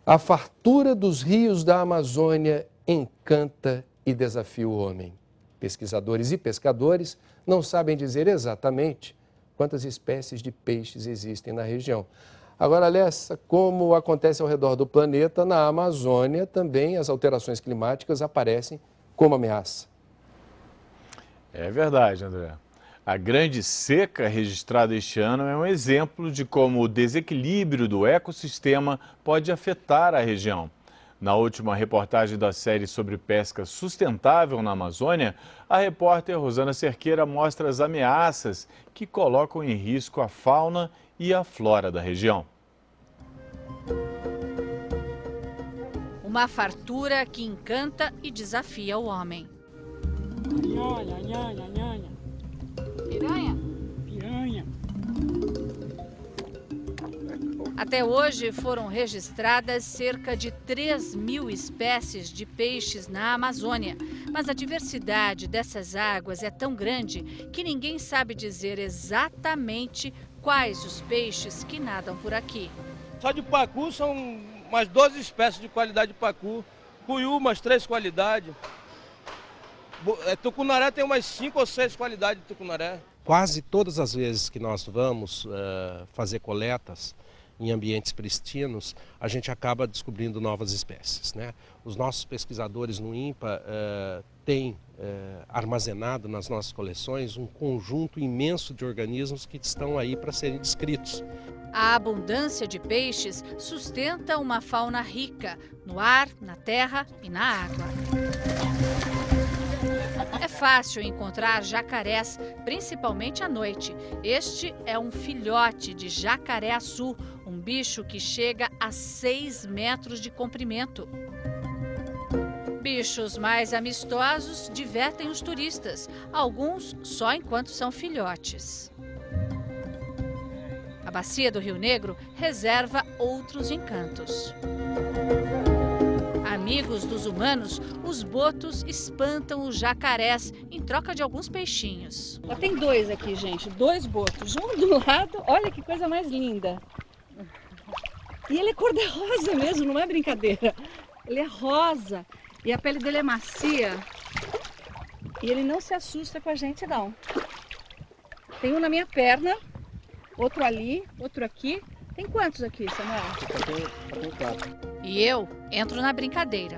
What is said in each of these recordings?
A fartura dos rios da Amazônia encanta e desafia o homem. Pesquisadores e pescadores não sabem dizer exatamente quantas espécies de peixes existem na região. Agora, Alessa, como acontece ao redor do planeta, na Amazônia também as alterações climáticas aparecem como ameaça. É verdade, André. A grande seca registrada este ano é um exemplo de como o desequilíbrio do ecossistema pode afetar a região. Na última reportagem da série sobre pesca sustentável na Amazônia, a repórter Rosana Cerqueira mostra as ameaças que colocam em risco a fauna e a flora da região. Uma fartura que encanta e desafia o homem. Piranha? Piranha. Até hoje foram registradas cerca de 3.000 espécies de peixes na Amazônia. Mas a diversidade dessas águas é tão grande que ninguém sabe dizer exatamente quais os peixes que nadam por aqui. Só de pacu são umas 12 espécies de qualidade de pacu. Cuiú, umas 3 qualidades. Tucunaré tem umas 5 ou 6 qualidades de tucunaré. Quase todas as vezes que nós vamos fazer coletas em ambientes pristinos, a gente acaba descobrindo novas espécies, né? Os nossos pesquisadores no INPA têm armazenado nas nossas coleções um conjunto imenso de organismos que estão aí para serem descritos. A abundância de peixes sustenta uma fauna rica no ar, na terra e na água. É fácil encontrar jacarés, principalmente à noite. Este é um filhote de jacaré-açu, um bicho que chega a 6 metros de comprimento. Bichos mais amistosos divertem os turistas, alguns só enquanto são filhotes. A bacia do Rio Negro reserva outros encantos. Amigos dos humanos, os botos espantam os jacarés em troca de alguns peixinhos. Ó, tem 2 aqui, gente, 2 botos, um do lado, olha que coisa mais linda. E ele é cor-de-rosa mesmo, não é brincadeira. Ele é rosa e a pele dele é macia. E ele não se assusta com a gente, não. Tem um na minha perna, outro ali, outro aqui. Tem quantos aqui, Samuel? Tem 4. E eu entro na brincadeira.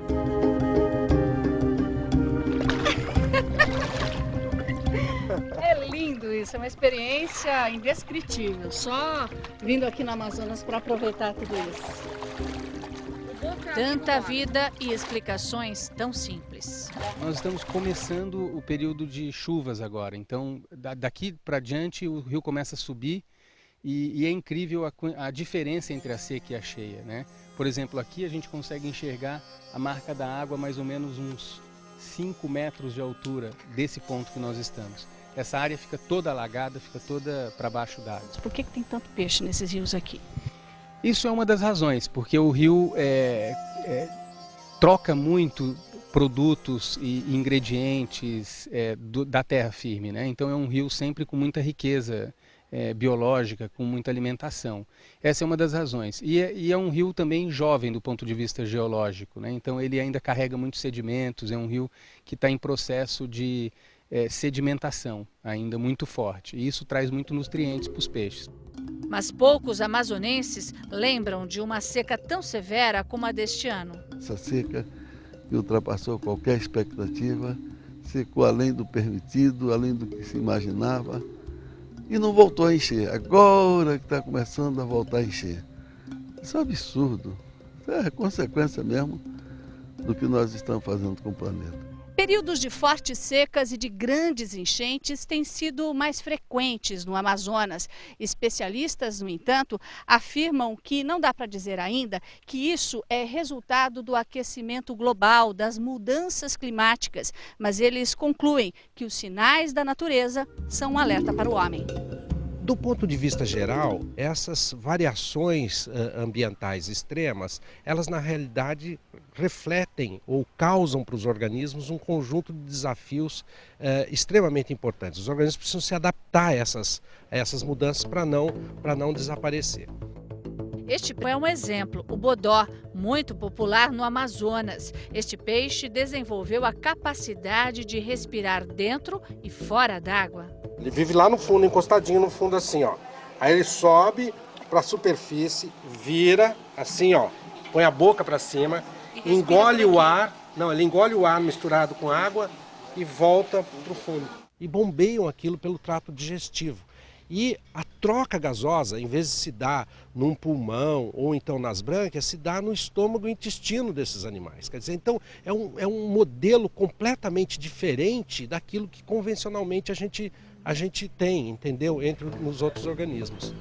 É lindo isso, é uma experiência indescritível. Só vindo aqui no Amazonas para aproveitar tudo isso. Tanta vida e explicações tão simples. Nós estamos começando o período de chuvas agora, então daqui para diante o rio começa a subir. E é incrível a diferença entre a seca e a cheia, né? Por exemplo, aqui a gente consegue enxergar a marca da água mais ou menos uns 5 metros de altura desse ponto que nós estamos. Essa área fica toda alagada, fica toda para baixo d'água. Por que tem tanto peixe nesses rios aqui? Isso é uma das razões, porque o rio troca muito produtos e ingredientes da terra firme, né? Então é um rio sempre com muita riqueza biológica, com muita alimentação. Essa é uma das razões. E é um rio também jovem do ponto de vista geológico, né? Então ele ainda carrega muitos sedimentos, é um rio que está em processo de sedimentação ainda muito forte. E isso traz muito nutrientes para os peixes. Mas poucos amazonenses lembram de uma seca tão severa como a deste ano. Essa seca que ultrapassou qualquer expectativa, secou além do permitido, além do que se imaginava. E não voltou a encher, agora que está começando a voltar a encher. Isso é um absurdo, isso é consequência mesmo do que nós estamos fazendo com o planeta. Períodos de fortes secas e de grandes enchentes têm sido mais frequentes no Amazonas. Especialistas, no entanto, afirmam que não dá para dizer ainda que isso é resultado do aquecimento global, das mudanças climáticas, mas eles concluem que os sinais da natureza são um alerta para o homem. Do ponto de vista geral, essas variações ambientais extremas, elas na realidade refletem ou causam para os organismos um conjunto de desafios extremamente importantes. Os organismos precisam se adaptar a essas mudanças para não desaparecer. Este é um exemplo, o bodó, muito popular no Amazonas. Este peixe desenvolveu a capacidade de respirar dentro e fora d'água. Ele vive lá no fundo, encostadinho no fundo assim, ó. Aí ele sobe para a superfície, vira assim, ó. Põe a boca para cima, engole o ar. Não, ele engole o ar misturado com água e volta para o fundo. E bombeiam aquilo pelo trato digestivo. E a troca gasosa, em vez de se dar num pulmão ou então nas brânquias, se dá no estômago e intestino desses animais. Quer dizer, então é um modelo completamente diferente daquilo que convencionalmente a gente tem, entendeu? Entre os outros organismos.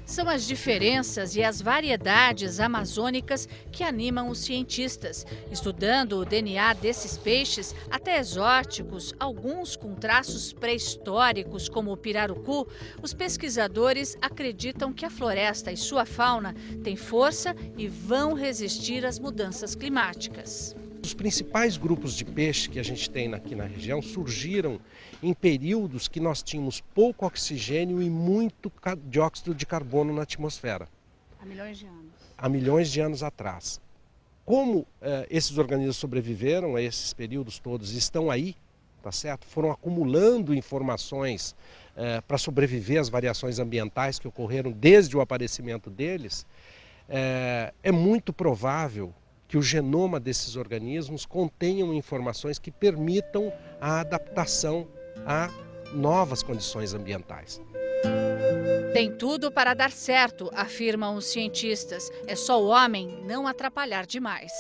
São as diferenças e as variedades amazônicas que animam os cientistas, estudando o DNA desses peixes, até exóticos, alguns com traços pré-históricos, como o pirarucu. Os pesquisadores acreditam que a floresta e sua fauna têm força e vão resistir às mudanças climáticas. Os principais grupos de peixe que a gente tem aqui na região surgiram em períodos que nós tínhamos pouco oxigênio e muito dióxido de carbono na atmosfera. Há milhões de anos. Há milhões de anos atrás. Como esses organismos sobreviveram a esses períodos todos e estão aí, tá certo? Foram acumulando informações para sobreviver às variações ambientais que ocorreram desde o aparecimento deles, é muito provável que o genoma desses organismos contenham informações que permitam a adaptação a novas condições ambientais. Tem tudo para dar certo, afirmam os cientistas. É só o homem não atrapalhar demais.